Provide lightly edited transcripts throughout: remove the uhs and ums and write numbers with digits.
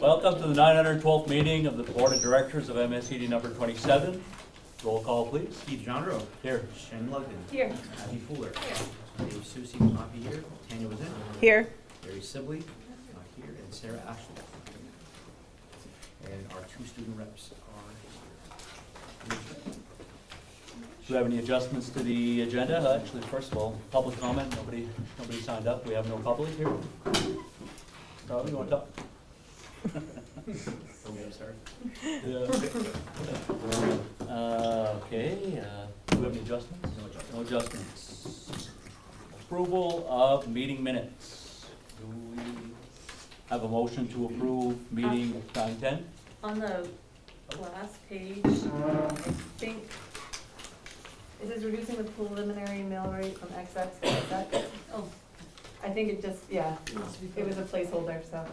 Welcome to the 912th meeting of the Board of Directors of MSAD number 27. Roll call, please. Keith Johnro. Here. Shen Lugden. Here. Abby Fuller. Here. Dave Susie will not be here. Tanya was in. Here. Barry Sibley, not here, and Sarah Ashley. And our two student reps are here. Do you have any adjustments to the agenda? Actually, first of all, public comment. Nobody signed up. We have no public here. Charlie, you want to talk? Okay, sorry. Okay. Do we have any adjustments? No adjustments. Approval of meeting minutes. Do we have a motion to approve meeting 9/10? On the last page, I think, it says reducing the preliminary mill rate from XX to XX. Oh, I think it just, yeah, it was a placeholder, so.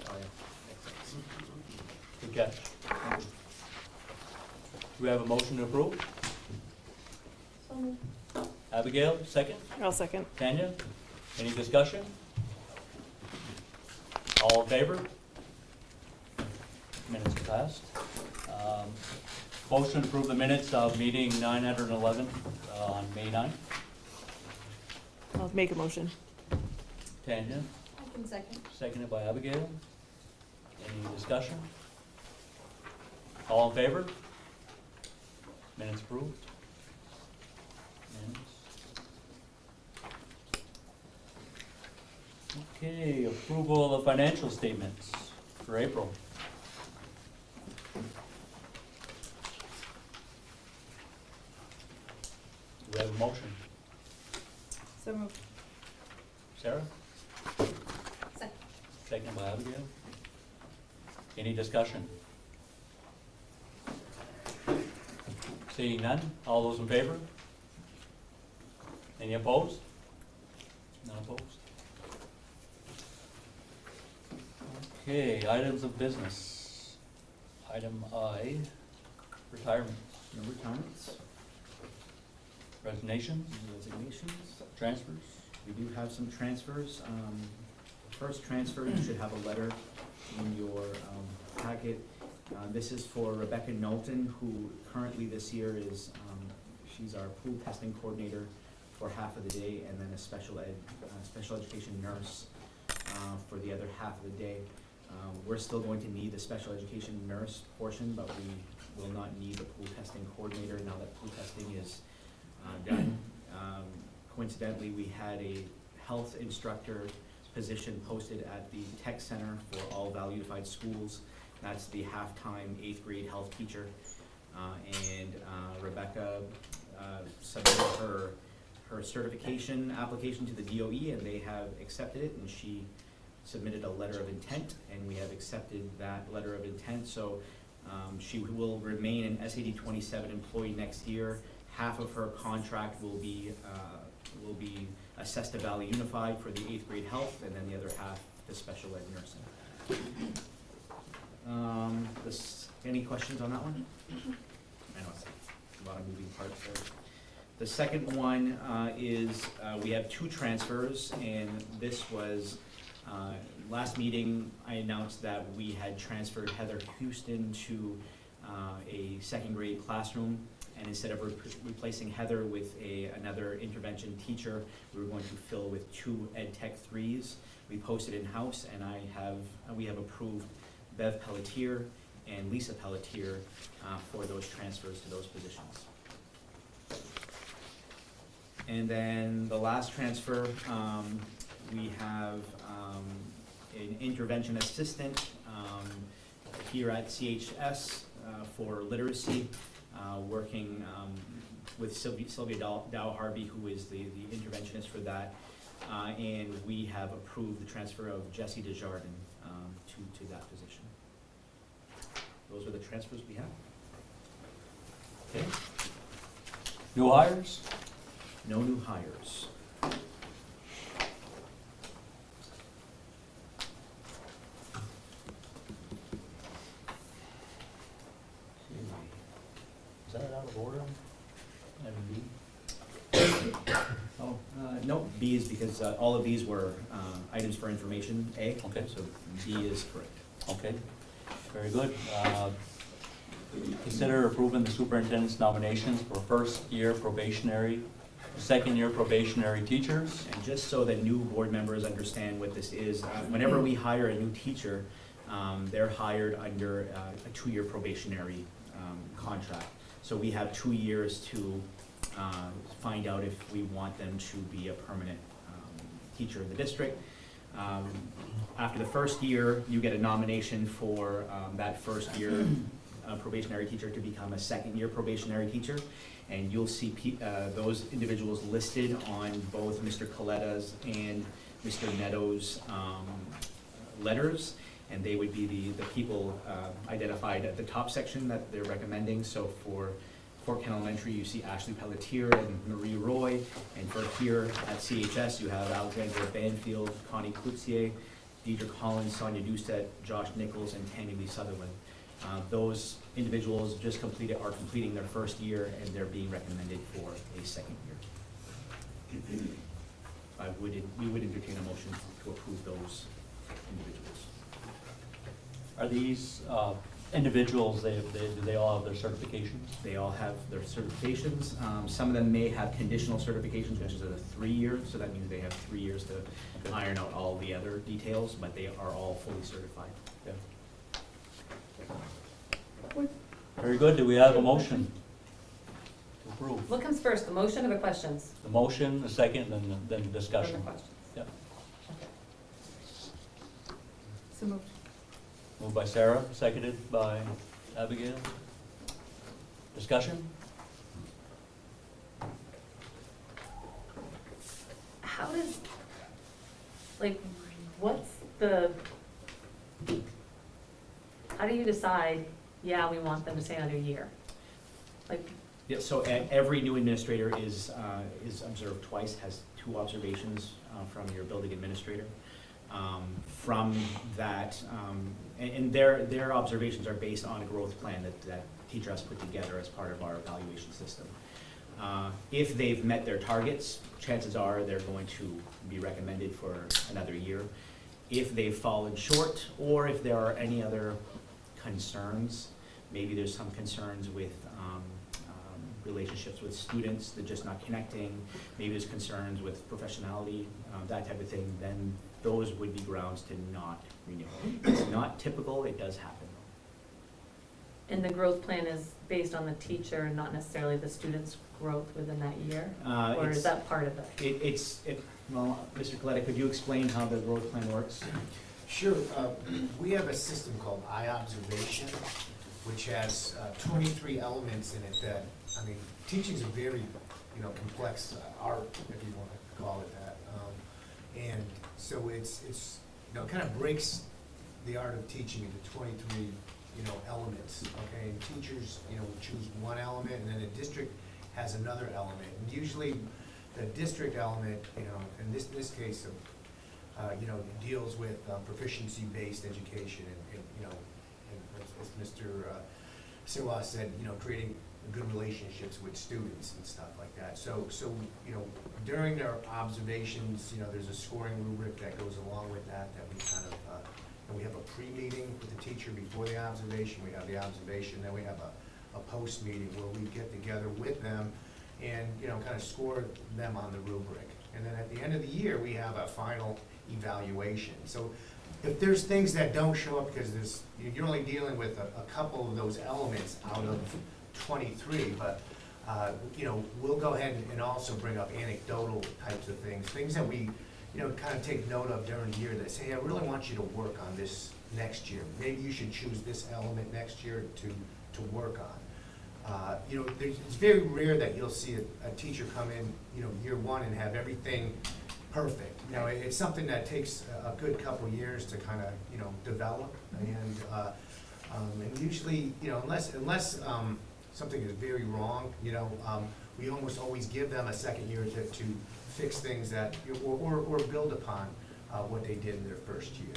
Oh, yeah. Good catch. Do we have a motion to approve? Abigail, second. I'll second. Tanya, any discussion? All in favor? Minutes are passed. Motion to approve the minutes of meeting 911 on May 9th. I'll make a motion. Tanya, I can second. seconded by Abigail. Any discussion? All in favor? Minutes approved. Minutes. Okay, approval of financial statements for April. Do we have a motion? So moved. Sarah? Second. Seconded by Abigail. Any discussion? Seeing none, all those in favor? Any opposed? None opposed? Okay, items of business. Item I, retirement, No retirements, resignations, resignations. transfers. We do have some transfers. First transfer, you should have a letter in your packet. This is for Rebecca Knowlton, who currently this year is, she's our pool testing coordinator for half of the day, and then a special education nurse for the other half of the day. We're still going to need the special education nurse portion, but we will not need the pool testing coordinator now that pool testing is done. Coincidentally, we had a health instructor position posted at the tech center for all Valley Unified schools. That's the half-time 8th grade health teacher. And Rebecca submitted her certification application to the DOE, and they have accepted it, and she submitted a letter of intent, and we have accepted that letter of intent. So she will remain an SAD 27 employee next year. Half of her contract will be assessed to Valley Unified for the 8th grade health, and then the other half to special ed nursing. Any questions on that one? I know it's a lot of moving parts there. The second one is we have two transfers, and this was last meeting I announced that we had transferred Heather Houston to a second grade classroom, and instead of replacing Heather with another intervention teacher, we were going to fill with two Ed Tech 3s. We posted in-house, and we have approved Bev Pelletier and Lisa Pelletier for those transfers to those positions. And then the last transfer, we have an intervention assistant here at CHS for literacy, working with Sylvia Dow-Harvey, who is the interventionist for that. And we have approved the transfer of Jessie Desjardins to that position. Those are the transfers we have. Okay. New hires? No new hires. Is that out of order? Item B? Oh, no, B is because all of these were items for information, A. Okay. So B is correct. Okay, very good. Consider approving the superintendent's nominations for first-year probationary, second-year probationary teachers. And just so that new board members understand what this is, whenever we hire a new teacher, they're hired under a 2-year probationary contract. So we have 2 years to find out if we want them to be a permanent teacher of the district. After the first year, you get a nomination for that first year probationary teacher to become a second-year probationary teacher. And you'll see those individuals listed on both Mr. Coletta's and Mr. Netto's letters. And they would be the people identified at the top section that they're recommending. So for Fort Kent Elementary, you see Ashley Pelletier and Marie Roy. And for here at CHS, you have Alexandra Banfield, Connie Cloutier, Deidre Collins, Sonia Doucette, Josh Nichols, and Tammy Lee Sutherland. Those individuals are completing their first year, and they're being recommended for a second year. We would entertain a motion to approve those individuals. Are these individuals, do they all have their certifications? They all have their certifications. Some of them may have conditional certifications, which is a 3-year, so that means they have 3 years to iron out all the other details, but they are all fully certified. Yeah. Very good. Do we have a motion to approve? What comes first, the motion or the questions? The motion, the second, and then Or the discussion. questions? Yeah. Okay. So moved. Moved by Sarah, seconded by Abigail. Discussion? How does, like, what's the, how do you decide, yeah, we want them to stay another year? Like, Yeah, so every new administrator is observed twice, has 2 observations from your building administrator. From that, and their observations are based on a growth plan that teacher has put together as part of our evaluation system. If they've met their targets, chances are they're going to be recommended for another year. If they've fallen short, or if there are any other concerns, maybe there's some concerns with relationships with students, they're just not connecting, maybe there's concerns with professionality, that type of thing, then those would be grounds to not renew. It's not typical, it does happen. and the growth plan is based on the teacher, not necessarily the student's growth within that year? Or is that part of it? Well, Mr. Coletta, could you explain how the growth plan works? Sure. We have a system called iObservation, which has 23 elements in it that, I mean, teaching's a very, complex art, if you want to call it that. And so it's kind of breaks the art of teaching into 23, elements, okay? And teachers, would choose one element, and then a district has another element. And usually, the district element, in this case, deals with proficiency-based education, and as Mr. Siwa said, creating good relationships with students and stuff like that. So during their observations, there's a scoring rubric that goes along with that we kind of, and we have a pre-meeting with the teacher before the observation, we have the observation, then we have a post-meeting where we get together with them and, kind of score them on the rubric. And then at the end of the year, we have a final evaluation. So if there's things that don't show up because you're only dealing with a couple of those elements out of 23, but we'll go ahead and also bring up anecdotal types of things that we kind of take note of during the year that say, hey, I really want you to work on this next year. Maybe you should choose this element next year to work on. It's very rare that you'll see a teacher come in, year one and have everything perfect. It's something that takes a good couple years to kind of, develop. And usually, unless something is very wrong, we almost always give them a second year to fix things that, or build upon what they did in their first year.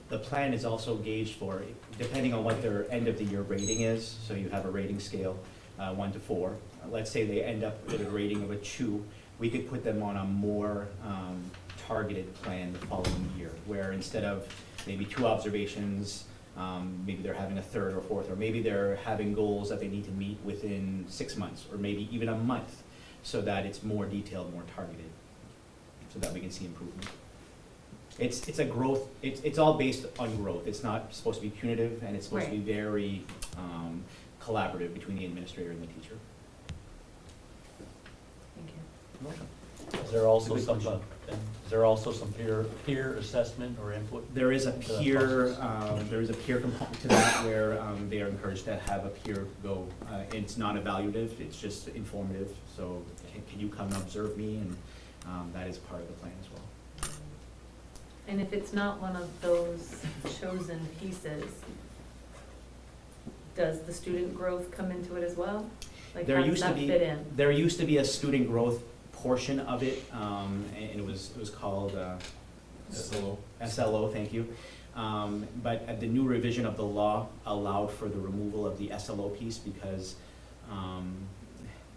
The plan is also gauged for, depending on what their end of the year rating is, so you have a rating scale. 1 to 4. Let's say they end up with a rating of a 2, we could put them on a more targeted plan the following year, where instead of maybe 2 observations, maybe they're having a 3rd or 4th, or maybe they're having goals that they need to meet within 6 months, or maybe even a month, so that it's more detailed, more targeted, so that we can see improvement. It's a growth, it's all based on growth. It's not supposed to be punitive, and it's supposed to be very collaborative between the administrator and the teacher. Thank you. Is there also It's a good some, question. is there also some peer assessment or input? There is a into that peer, process? there is a peer component to that where they are encouraged to have a peer go. It's not evaluative, it's just informative. So can you come and observe me? And that is part of the plan as well. And if it's not one of those chosen pieces, does the student growth come into it as well? Like, There how does used to that be- fit in? There used to be a student growth portion of it, and it was called SLO, thank you. But at the new revision of the law allowed for the removal of the SLO piece because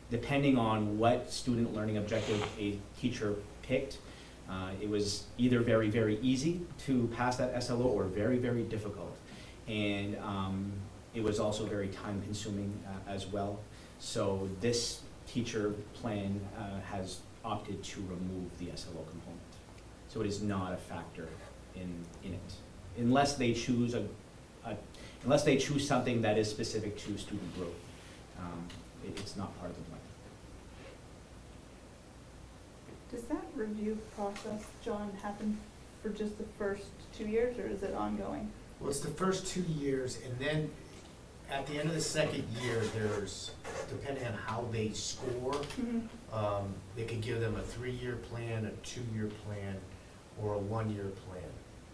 depending on what student learning objective a teacher picked, it was either very, very easy to pass that SLO or very, very difficult. And it was also very time consuming as well. So this teacher plan has opted to remove the SLO component. So it is not a factor in it. Unless they choose unless they choose something that is specific to student growth. It's not part of the plan. Does that review process, John, happen for just the first 2 years, or is it ongoing? Well, it's the first 2 years, and then at the end of the second year, there's, depending on how they score, they could give them a 3-year plan, a 2-year plan, or a 1-year plan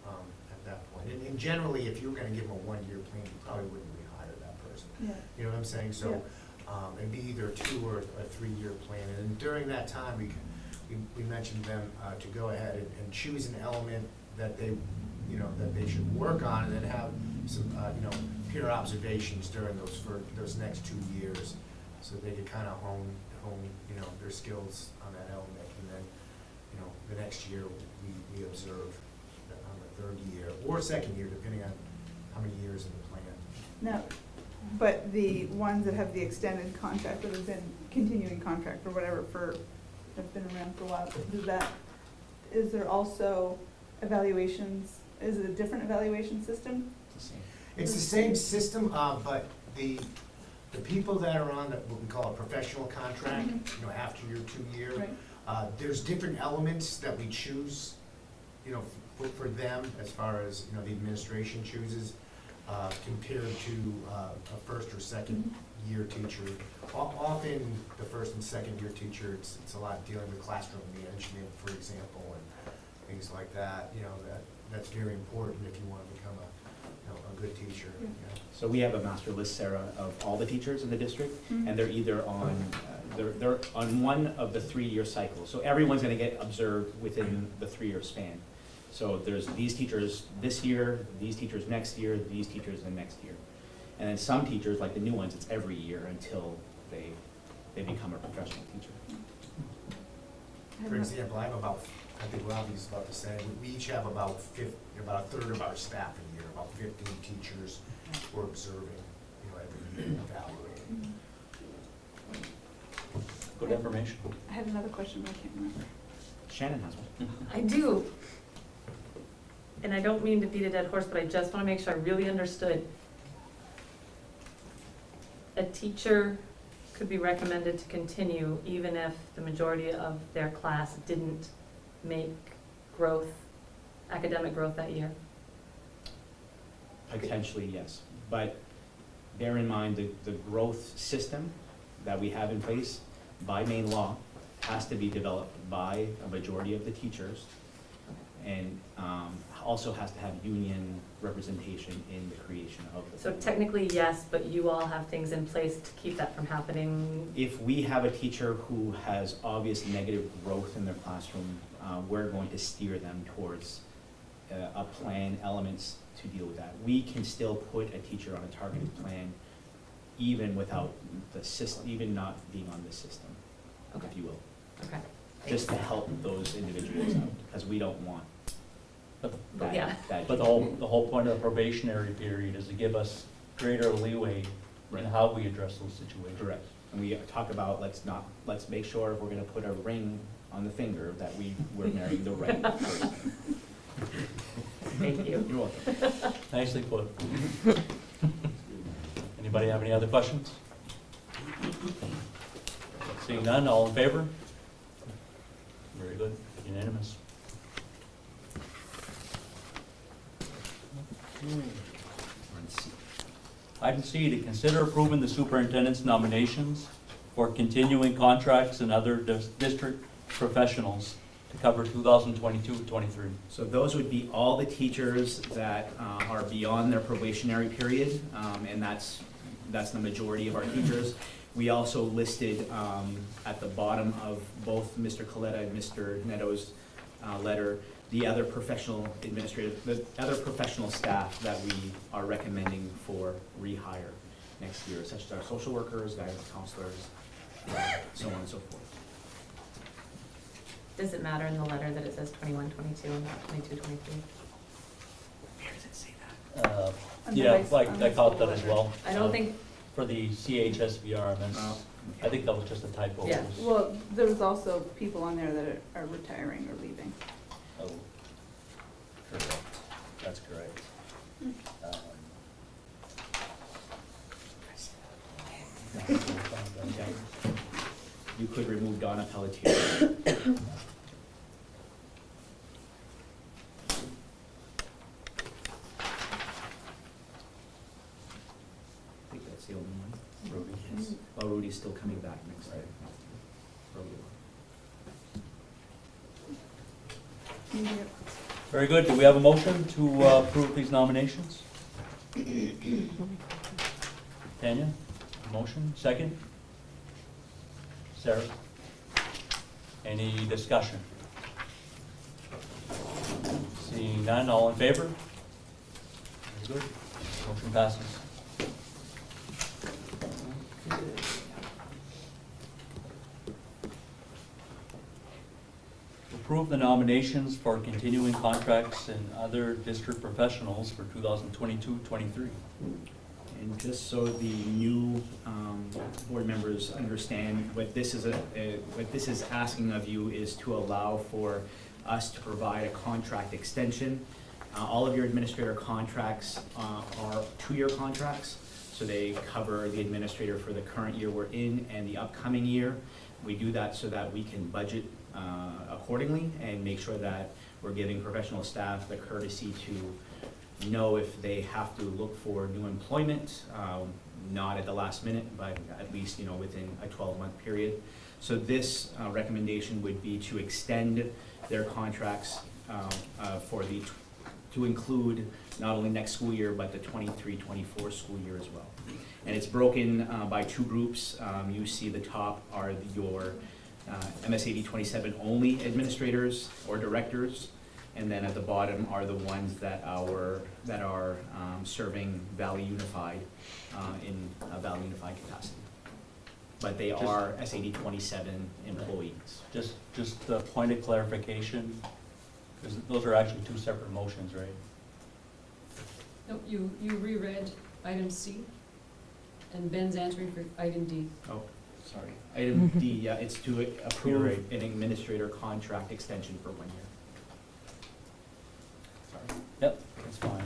at that point. And generally, if you were gonna give them a 1-year plan, you probably wouldn't rehire that person. Yeah. You know what I'm saying? So it'd be either a 2 or a 3-year plan. And during that time, we mentioned them to go ahead and choose an element that they, that they should work on, and then have some, peer observations during those next 2 years, so they could kind of hone, their skills on that element, and then, the next year we observe on the 3rd year or 2nd year, depending on how many years in the plan. No, but the ones that have the extended contract, or have been continuing contract or whatever have been around for a while, is there also evaluations, is it a different evaluation system? It's the same. It's the same system, but the people that are on what we call a professional contract, after your 2 year, Right. There's different elements that we choose, for them, as far as, the administration chooses, compared to a 1st or 2nd year teacher. Often, the 1st and 2nd year teacher, it's a lot dealing with classroom management, for example, and things like that, that's very important if you want to become a good teacher. So we have a master list, Sarah, of all the teachers in the district, Mhm. and they're either on, they're on one of the 3-year cycles. So everyone's gonna get observed within the 3-year span. So there's these teachers this year, these teachers next year, these teachers the next year. And then some teachers, like the new ones, it's every year until they become a professional teacher. For example, I have I think Robbie's about to say, we each have about a third of our staff a year, about 15 teachers we're observing, every year, evaluating. Good information. I had another question, but I can't remember. Shannon has one. I do. And I don't mean to beat a dead horse, but I just want to make sure I really understood. A teacher could be recommended to continue even if the majority of their class didn't make academic growth that year. Potentially, yes. But bear in mind, the growth system that we have in place by Maine law has to be developed by a majority of the teachers, and also has to have union representation in the creation of the. So technically, yes, but you all have things in place to keep that from happening. If we have a teacher who has obvious negative growth in their classroom, we're going to steer them towards a plan, elements to deal with that. We can still put a teacher on a targeted plan even without the system, even not being on the system, Okay, if you will. okay. Just to help those individuals out, because we don't want But, that. Yeah. that- but the whole point of the probationary period is to give us greater leeway in Right. how we address those situations. Correct. And we talk about, let's make sure if we're gonna put a ring on the finger, that we're marrying the right person. Thank you. You're welcome. Nicely put. Anybody have any other questions? Seeing none, all in favor? Very good, unanimous. Item C, to consider approving the superintendent's nominations for continuing contracts and other district professionals to cover 2022-23. So those would be all the teachers that are beyond their probationary period, and that's the majority of our teachers. We also listed at the bottom of both Mr. Coletta and Mr. Neto's letter, the other professional staff that we are recommending for rehire next year, such as our social workers, guidance counselors, so on and so forth. Does it matter in the letter that it says 21, 22 and not 22, 23? Where does it say that? On the Yeah, vice- like, on I the caught that school as letter. well. I don't think, For the CHS VRMS, Oh, I think that was just a typo. Yeah. Well, there was also people on there that are retiring or leaving. Oh, correct, that's correct. Yeah. You could remove Donna Pelletier. I think that's the only one. Ruby. Oh, Rudy's still coming back next year. Rudy. Yep. Very good, do we have a motion to approve these nominations? Tanya, motion, second? Sarah? Any discussion? Seeing none, all in favor? Very good, motion passes. Approve the nominations for continuing contracts and other district professionals for 2022-23. And just so the new board members understand, what this is asking of you is to allow for us to provide a contract extension. All of your administrator contracts are two-year contracts, so they cover the administrator for the current year we're in and the upcoming year. We do that so that we can budget accordingly and make sure that we're giving professional staff the courtesy to know if they have to look for new employment, not at the last minute, but at least, within a 12-month period. So this recommendation would be to extend their contracts to include not only next school year, but the 23-24 school year as well. And it's broken by two groups. You see the top are your MSAD 27 only administrators or directors, and then at the bottom are the ones that are serving Valley Unified in a Valley Unified capacity. But they are SAD 27 employees. Just a point of clarification, because those are actually two separate motions, right? No, you reread item C, and Ben's answering for item D. Oh, sorry. Item D, yeah, it's to You're approve right. an administrator contract extension for 1 year. Sorry. Yep, that's fine.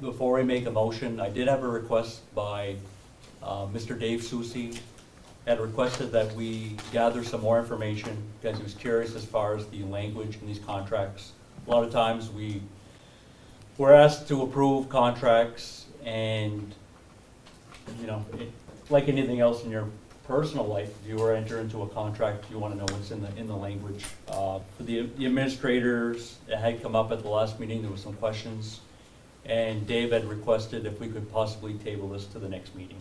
Before we make a motion, I did have a request by Mr. Dave Susi. Had requested that we gather some more information because he was curious as far as the language in these contracts. A lot of times we're asked to approve contracts and, like anything else in your personal life, if you were to enter into a contract, you want to know what's in the language. For the administrators, it had come up at the last meeting, there was some questions, and Dave had requested if we could possibly table this to the next meeting.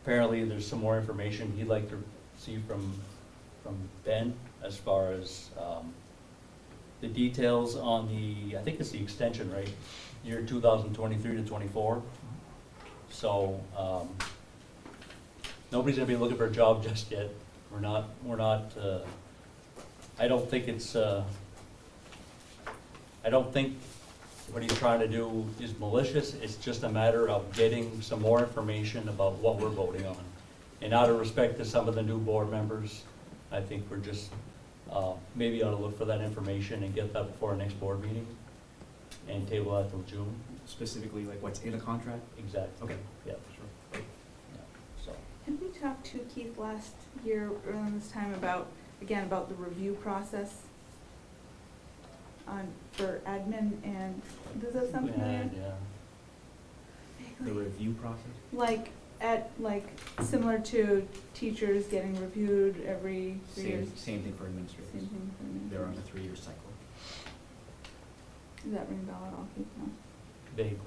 Apparently, there's some more information he'd like to see from Ben as far as the details on the, I think it's the extension, right? Year 2023 to 24. So, nobody's gonna be looking for a job just yet. We're not, I don't think it's, I don't think what he's trying to do is malicious. It's just a matter of getting some more information about what we're voting on. And out of respect to some of the new board members, I think we're just, maybe ought to look for that information and get that before our next board meeting and table that till June. Specifically, like what's in a contract? Exactly. Okay. Yeah. Sure. Yeah. So, Had we talked to Keith last year around this time about, again, about the review process for admin, and does that sound familiar? and, yeah. The Vaguely. review process? Like similar to teachers getting reviewed every 3 years? Same thing for administrators. Same thing for me. They're on a 3-year cycle. Does that ring a bell at all, Keith? No? Vaguely.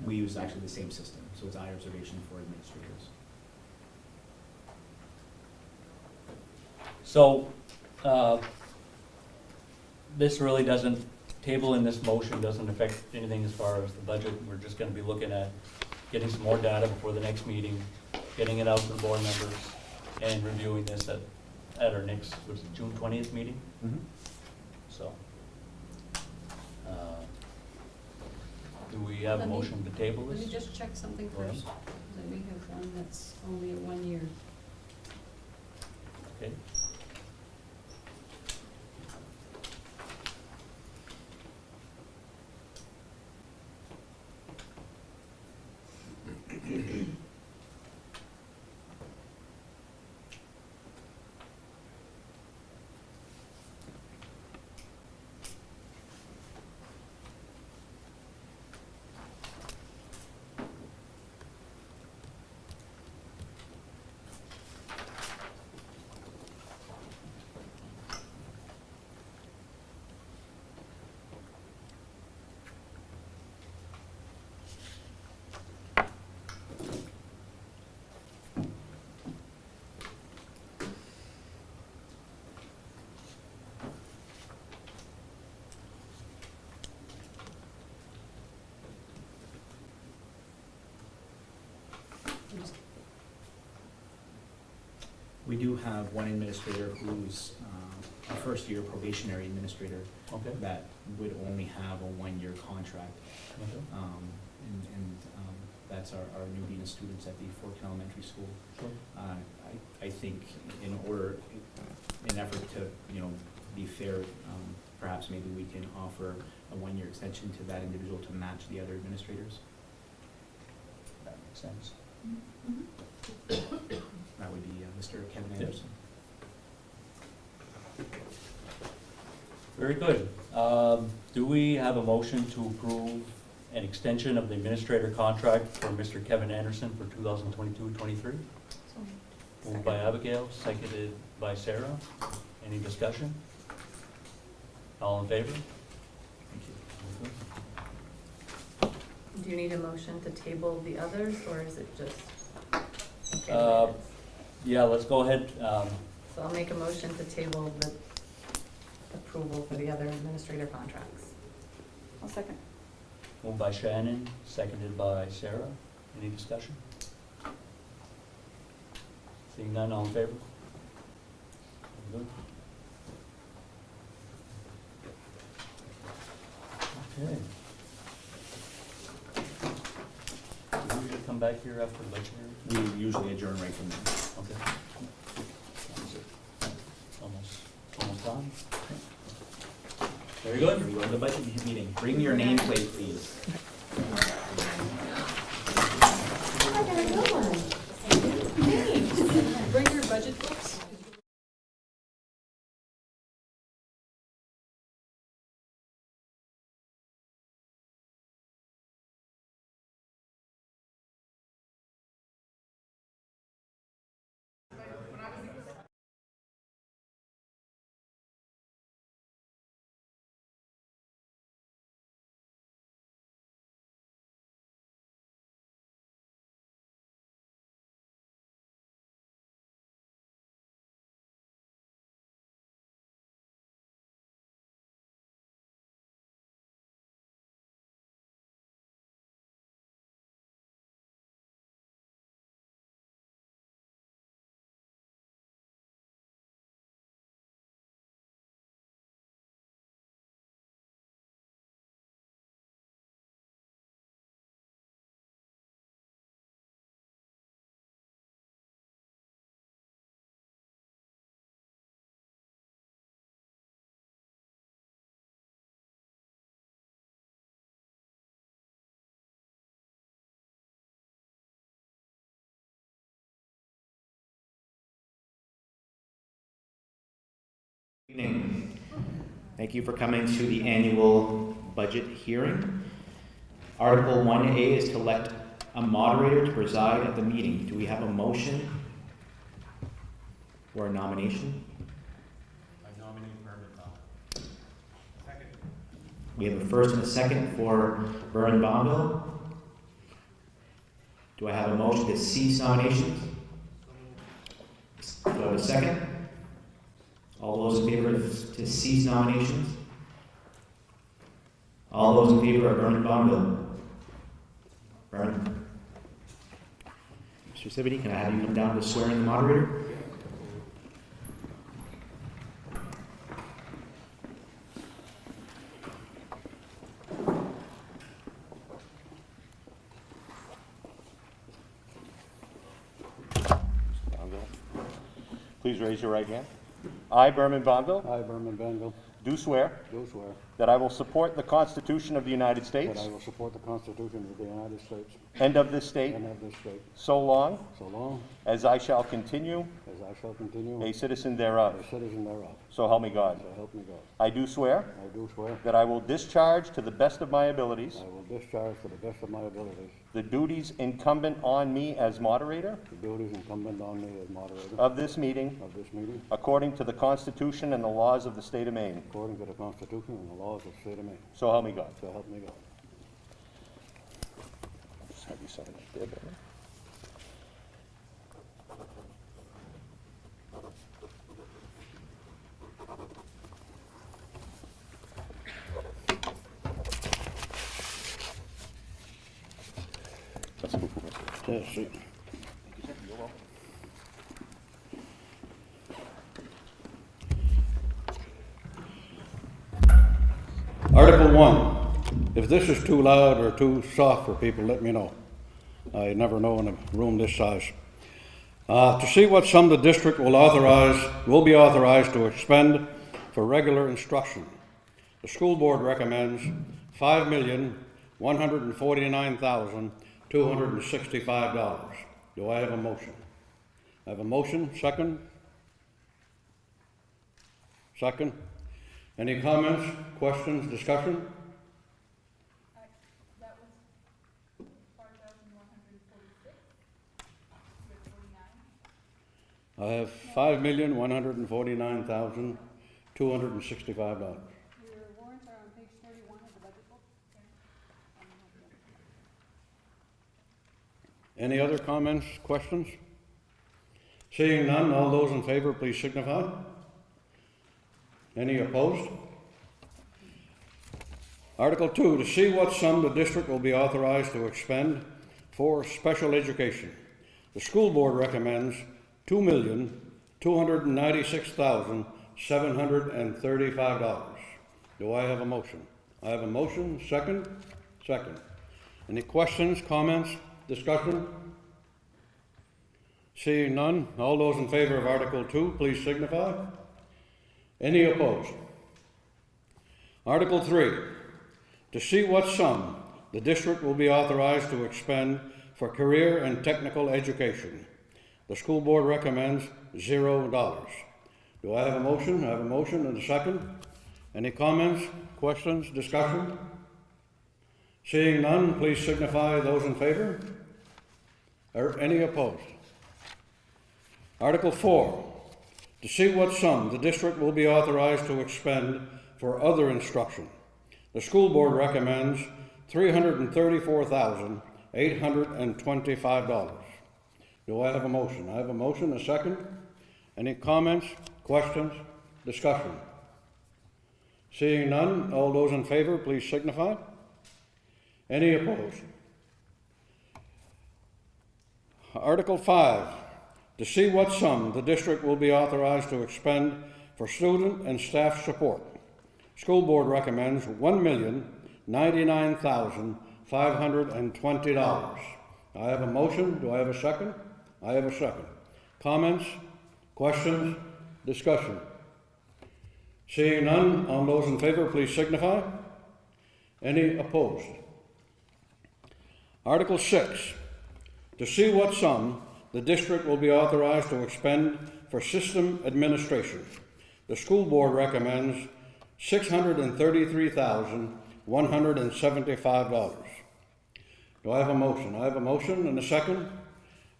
We use actually the same system, so it's eye observation for administrators. So, this really doesn't, table in this motion doesn't affect anything as far as the budget. We're just gonna be looking at getting some more data before the next meeting, getting it out to the board members, and reviewing this at our next, was it June 20th meeting? So, do we have a Let me- motion to table Let me this? just check something Go ahead. first, because I may have one that's only at 1 year. Okay. I just- We do have one administrator who's a first-year probationary administrator Okay. that would only have a 1-year contract. Okay. And that's our new dean of students at the Fork Elementary School. Sure. I think in order, in effort to, be fair, perhaps maybe we can offer a 1-year extension to that individual to match the other administrators. That makes sense. That would be Mr. Kevin Yes. Anderson. Very good. Do we have a motion to approve an extension of the administrator contract for Mr. Kevin Anderson for 2022-23? Moved by Abigail, seconded by Sarah. Any discussion? All in favor? Thank you. Do you need a motion to table the others, or is it just? Yeah, let's go ahead. So I'll make a motion to table the approval for the other administrator contracts. I'll second. Moved by Shannon, seconded by Sarah. Any discussion? Seeing none, all in favor? Good. Okay. Do we usually come back here after budget? We usually adjourn right from there. Okay. That was it. Almost done. Very good. Here we go, the budget meeting. Bring your nameplate, please. Bring your budget books. Evening. Thank you for coming to the annual budget hearing. Article 1A is to elect a moderator to preside at the meeting. Do we have a motion or a nomination? I nominate Vernon Bonville. Second. We have a first and a second for Vernon Bonville. Do I have a motion to cease nominations? Do I have a second? All those in favor to cease nominations? All those in favor of Vernon Bonville? Vernon. Mr. Sibity, can I have you come down to swear in the moderator? Please raise your right hand. I, Berman Bonville, I, Berman Banville, do swear do swear that I will support the Constitution of the United that States I will support the Constitution of the United States and of this state, and of this state, so long so long as I shall continue as I shall continue a citizen thereof. a citizen thereof. So help me God. So help me God. I do swear I do swear that I will discharge to the best of my abilities I will discharge to the best of my abilities the duties incumbent on me as moderator the duties incumbent on me as moderator of this meeting of this meeting, according to the Constitution and the laws of the state of Maine. according to the Constitution and the laws of the state of Maine. So help me God. So help me God. Just have you sign it there, Berman. Let's move forward. Yes, sir. Article 1. If this is too loud or too soft for people, let me know. I never know in a room this size. To see what sum the district will be authorized to expend for regular instruction. The school board recommends $5,149,265. Do I have a motion? I have a motion. Second? Second. Any comments, questions, discussion? That was 5,146. I have $5,149,265. Your warrants are on page 31 of the budget book. Any other comments, questions? Seeing none, all those in favor, please signify. Any opposed? Article 2, to see what sum the district will be authorized to expend for special education. The school board recommends $2,296,735. Do I have a motion? I have a motion. Second? Second. Any questions, comments, discussion? Seeing none, all those in favor of Article 2, please signify. Any opposed? Article 3, to see what sum the district will be authorized to expend for career and technical education. The school board recommends $0. Do I have a motion? I have a motion and a second. Any comments, questions, discussion? Seeing none, please signify those in favor. Or any opposed? Article 4, to see what sum the district will be authorized to expend for other instruction. The school board recommends $334,825. Do I have a motion? I have a motion, a second. Any comments, questions, discussion? Seeing none, all those in favor, please signify. Any opposed? Article 5, to see what sum the district will be authorized to expend for student and staff support. School board recommends $1,099,520. I have a motion. Do I have a second? I have a second. Comments, questions, discussion? Seeing none, all those in favor, please signify. Any opposed? Article 6, to see what sum the district will be authorized to expend for system administration. The school board recommends $633,175. Do I have a motion? I have a motion and a second.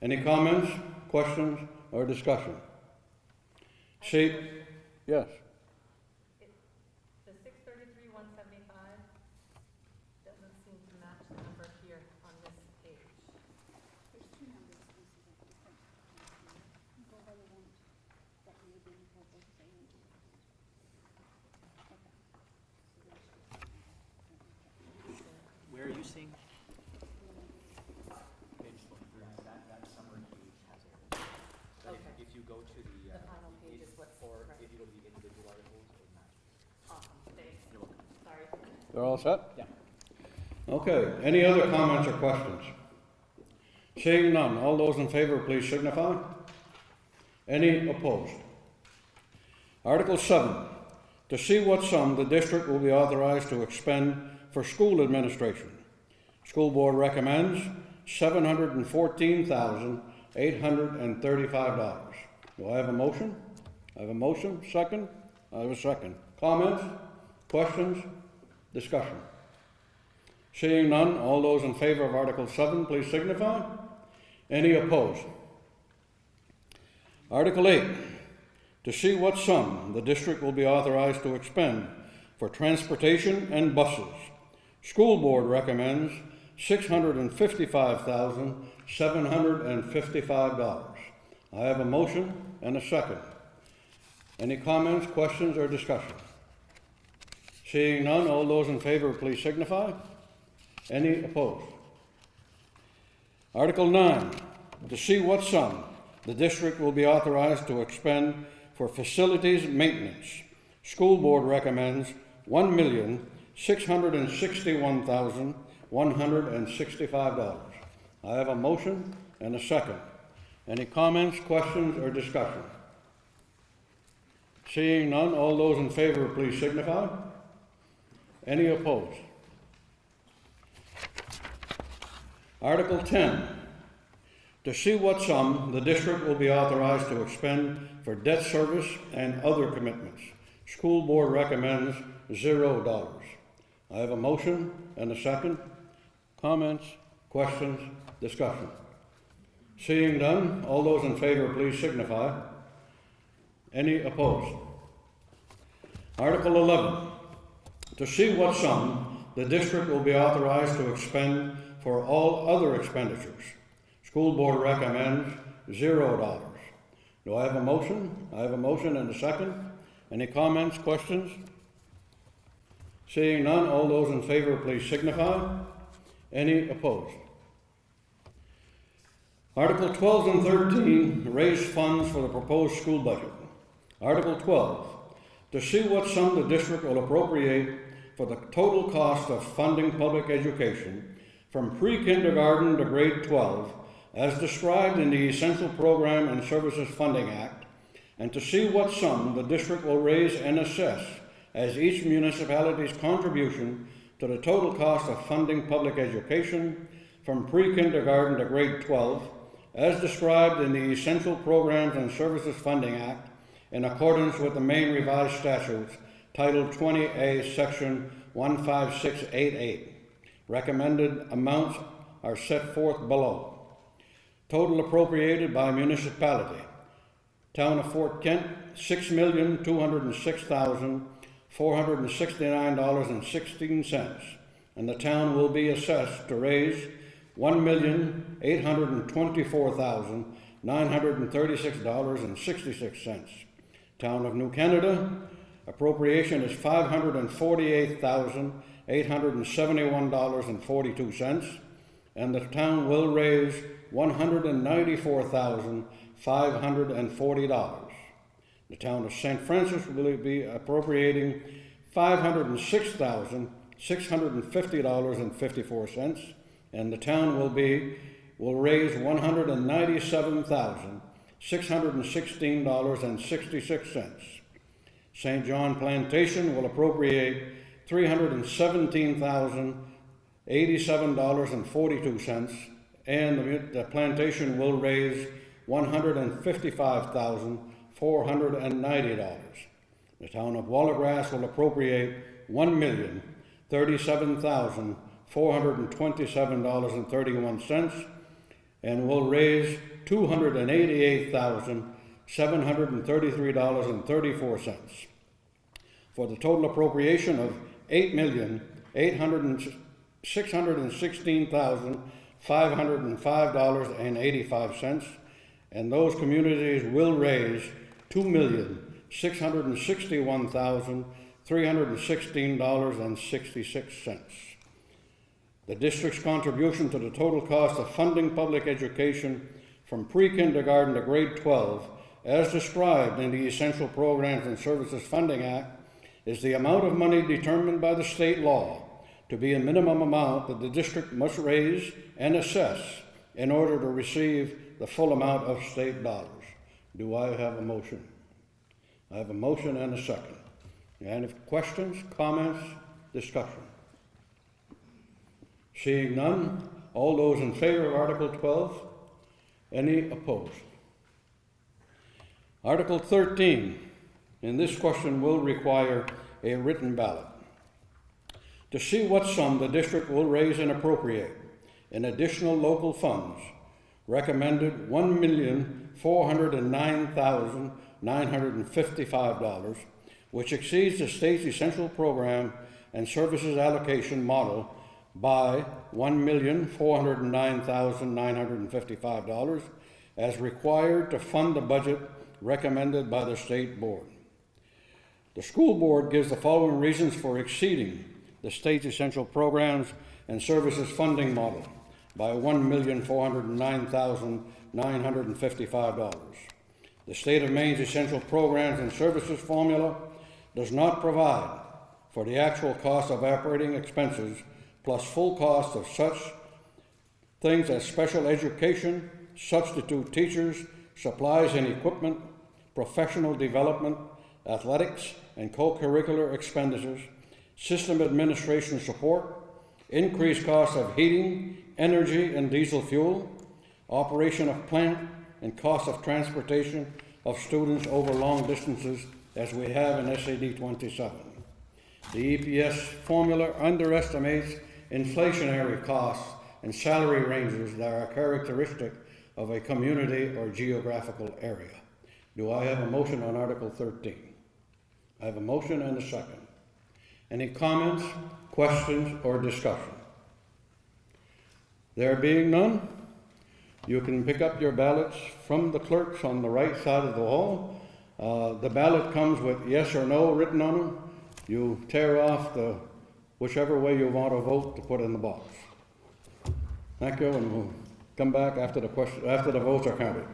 Any comments, questions, or discussion? See, yes. The $633,175 doesn't seem to match the number here on this page. There's two numbers. Go by the one that we did before, both of them. Where are you seeing? Page 23. That summary page has everything. But Okay. if you go to the, The final page is what's, or right. if you go to the individual articles, it matches. Awesome, thanks. You're welcome. Sorry. They're all set? Yeah. Okay, any other comments or questions? Seeing none, all those in favor, please signify. Any opposed? Article 7, to see what sum the district will be authorized to expend for school administration. School board recommends $714,835. Do I have a motion? I have a motion. Second? I have a second. Comments? Questions? Discussion? Seeing none, all those in favor of Article 7, please signify. Any opposed? Article 8, to see what sum the district will be authorized to expend for transportation and buses. School board recommends $655,755. I have a motion and a second. Any comments, questions, or discussion? Seeing none, all those in favor, please signify. Any opposed? Article 9, to see what sum the district will be authorized to expend for facilities maintenance. School board recommends $1,661,165. I have a motion and a second. Any comments, questions, or discussion? Seeing none, all those in favor, please signify. Any opposed? Article 10, to see what sum the district will be authorized to expend for debt service and other commitments. School board recommends $0. I have a motion and a second. Comments, questions, discussion? Seeing none, all those in favor, please signify. Any opposed? Article 11, to see what sum the district will be authorized to expend for all other expenditures. School board recommends $0. Do I have a motion? I have a motion and a second. Any comments, questions? Seeing none, all those in favor, please signify. Any opposed? Article 12 and 13 raise funds for the proposed school budget. Article 12, to see what sum the district will appropriate for the total cost of funding public education from pre-kindergarten to grade 12, as described in the Essential Program and Services Funding Act, and to see what sum the district will raise and assess as each municipality's contribution to the total cost of funding public education from pre-kindergarten to grade 12, as described in the Essential Programs and Services Funding Act, in accordance with the Maine Revised Statutes, Title 20A, Section 15688. Recommended amounts are set forth below. Total appropriated by municipality. Town of Fort Kent, $6,206,469.16, and the town will be assessed to raise $1,824,936.66. Town of New Canada, appropriation is $548,871.42, and the town will raise $194,540. The town of St. Francis will be appropriating $506,650.54, and the town will raise $197,616.66. St. John Plantation will appropriate $317,087.42, and the plantation will raise $155,490. The town of Wallagrass will appropriate $1,037,427.31 and will raise $288,733.34 for the total appropriation of $8,616,505.85, and those communities will raise $2,661,316.66. The district's contribution to the total cost of funding public education from pre-kindergarten to grade 12, as described in the Essential Programs and Services Funding Act, is the amount of money determined by the state law to be a minimum amount that the district must raise and assess in order to receive the full amount of state dollars. Do I have a motion? I have a motion and a second. Any questions, comments, discussion? Seeing none, all those in favor of Article 12? Any opposed? Article 13, and this question will require a written ballot. To see what sum the district will raise and appropriate in additional local funds, recommended $1,409,955, which exceeds the state's essential program and services allocation model by $1,409,955 as required to fund the budget recommended by the state board. The school board gives the following reasons for exceeding the state's essential programs and services funding model by $1,409,955. The state of Maine's essential programs and services formula does not provide for the actual cost of operating expenses plus full cost of such things as special education, substitute teachers, supplies and equipment, professional development, athletics and co-curricular expenditures, system administration support, increased costs of heating, energy and diesel fuel, operation of plant, and cost of transportation of students over long distances as we have in SAD 27. The EPS formula underestimates inflationary costs and salary ranges that are characteristic of a community or geographical area. Do I have a motion on Article 13? I have a motion and a second. Any comments, questions, or discussion? There being none, you can pick up your ballots from the clerks on the right side of the hall. The ballot comes with yes or no written on them. You tear off the whichever way you want to vote to put in the box. Thank you, and we'll come back after the votes are counted.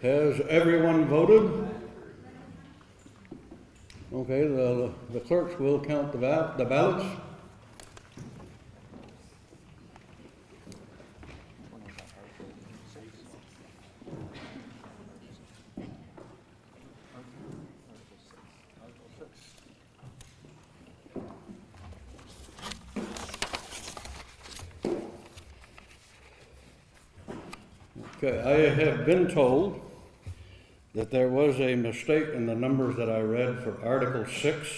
Has everyone voted? Okay, the clerks will count the ballots. Okay, I have been told that there was a mistake in the numbers that I read for Article 6,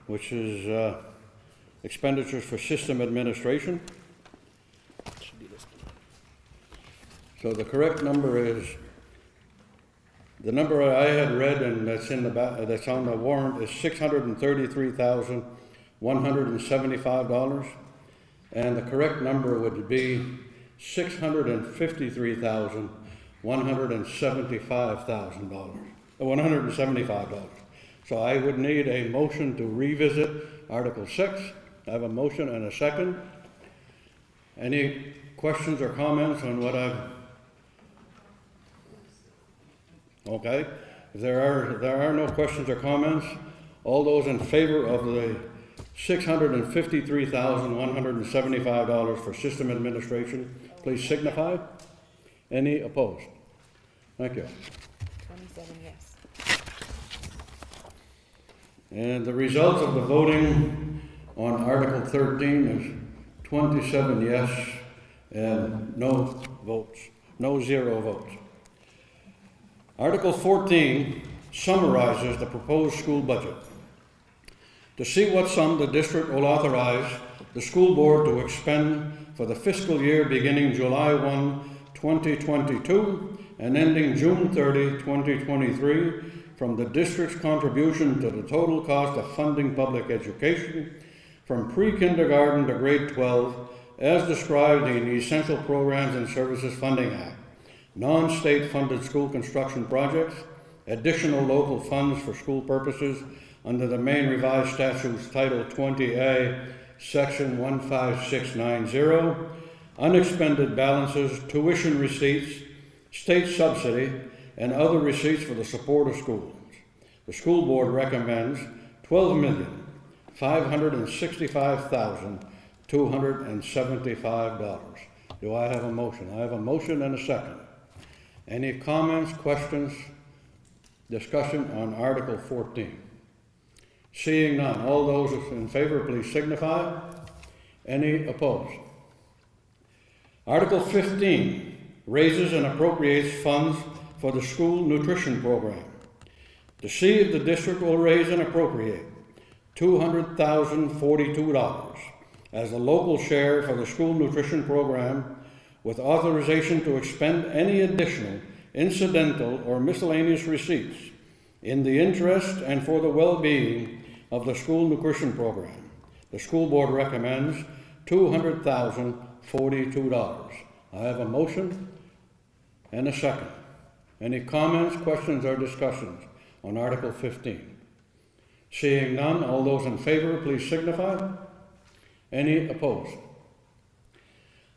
which is expenditures for system administration. So the correct number is, the number I had read and that's in the that's on the warrant is $633,175, and the correct number would be $175,000. So I would need a motion to revisit Article 6. I have a motion and a second. Any questions or comments on what I've... Okay. If there are no questions or comments, all those in favor of the $653,175 for system administration, please signify. Any opposed? Thank you. 27 yes. And the results of the voting on Article 13 is 27 yes and no votes, no 0 votes. Article 14 summarizes the proposed school budget. To see what sum the district will authorize the school board to expend for the fiscal year beginning July 1, 2022 and ending June 30, 2023 from the district's contribution to the total cost of funding public education from pre-kindergarten to grade 12 as described in the Essential Programs and Services Funding Act, non-state funded school construction projects, additional local funds for school purposes under the Maine Revised Statutes Title 20A, Section 15690, unexpended balances, tuition receipts, state subsidy, and other receipts for the support of schools. The school board recommends $12,565,275. Do I have a motion? I have a motion and a second. Any comments, questions, discussion on Article 14? Seeing none, all those in favor, please signify. Any opposed? Article 15 raises and appropriates funds for the school nutrition program. To see if the district will raise and appropriate $200,042 as the local share for the school nutrition program, with authorization to expend any additional incidental or miscellaneous receipts in the interest and for the well-being of the school nutrition program. The school board recommends $200,042. I have a motion and a second. Any comments, questions, or discussions on Article 15? Seeing none, all those in favor, please signify. Any opposed?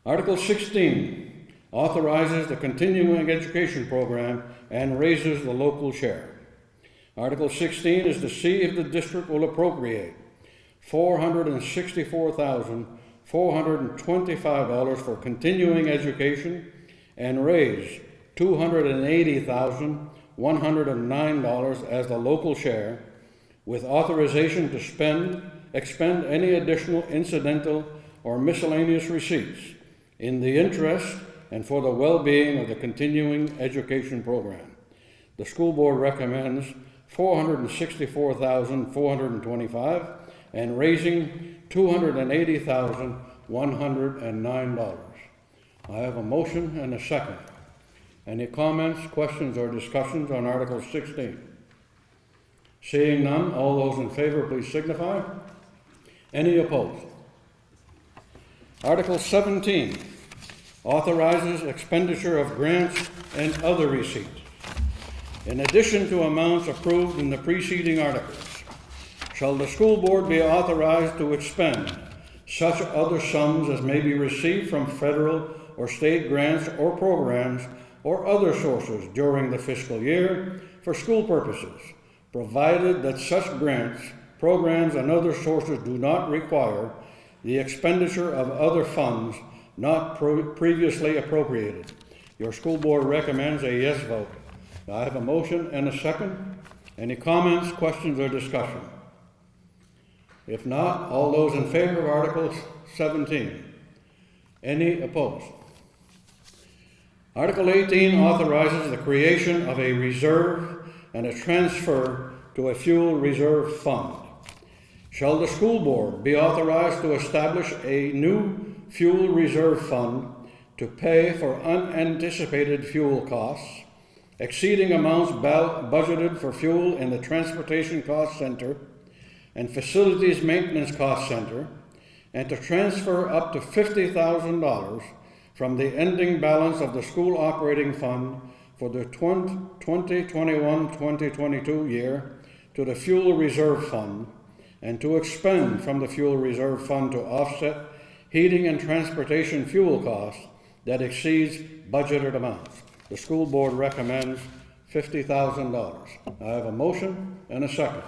Article 16 authorizes the continuing education program and raises the local share. Article 16 is to see if the district will appropriate $464,425 for continuing education and raise $280,109 as the local share, with authorization to expend any additional incidental or miscellaneous receipts in the interest and for the well-being of the continuing education program. The school board recommends $464,425 and raising $280,109. I have a motion and a second. Any comments, questions, or discussions on Article 16? Seeing none, all those in favor, please signify. Any opposed? Article 17 authorizes expenditure of grants and other receipts. In addition to amounts approved in the preceding articles, shall the school board be authorized to expend such other sums as may be received from federal or state grants or programs or other sources during the fiscal year for school purposes, provided that such grants, programs, and other sources do not require the expenditure of other funds not previously appropriated. Your school board recommends a yes vote. I have a motion and a second. Any comments, questions, or discussion? If not, all those in favor of Article 17? Any opposed? Article 18 authorizes the creation of a reserve and a transfer to a fuel reserve fund. Shall the school board be authorized to establish a new fuel reserve fund to pay for unanticipated fuel costs, exceeding amounts budgeted for fuel in the Transportation Cost Center and Facilities Maintenance Cost Center, and to transfer up to $50,000 from the ending balance of the school operating fund for the 2021-2022 year to the fuel reserve fund, and to expend from the fuel reserve fund to offset heating and transportation fuel costs that exceeds budgeted amounts. The school board recommends $50,000. I have a motion and a second.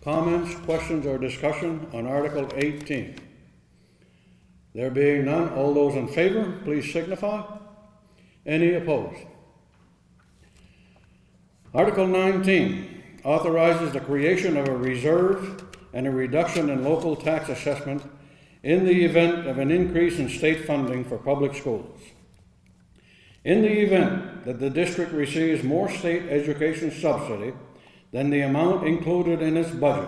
Comments, questions, or discussion on Article 18? There being none, all those in favor, please signify. Any opposed? Article 19 authorizes the creation of a reserve and a reduction in local tax assessment in the event of an increase in state funding for public schools. In the event that the district receives more state education subsidy than the amount included in its budget,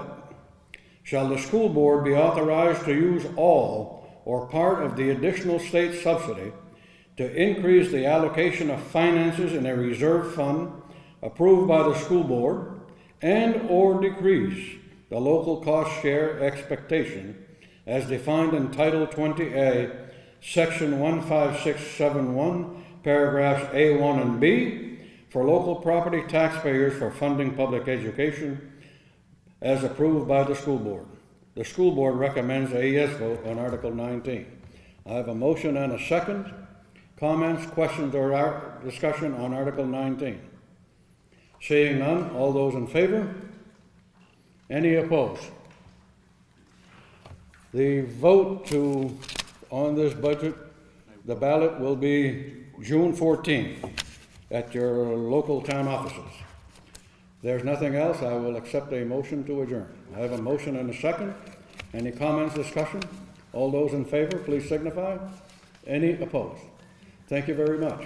shall the school board be authorized to use all or part of the additional state subsidy to increase the allocation of finances in a reserve fund approved by the school board, and or decrease the local cost share expectation as defined in Title 20A, Section 15671, paragraphs A1 and B, for local property taxpayers for funding public education as approved by the school board. The school board recommends a yes vote on Article 19. I have a motion and a second. Comments, questions, or discussion on Article 19? Seeing none, all those in favor? Any opposed? The vote on this budget, the ballot will be June 14th at your local town offices. If there's nothing else, I will accept a motion to adjourn. I have a motion and a second. Any comments, discussion? All those in favor, please signify. Any opposed? Thank you very much.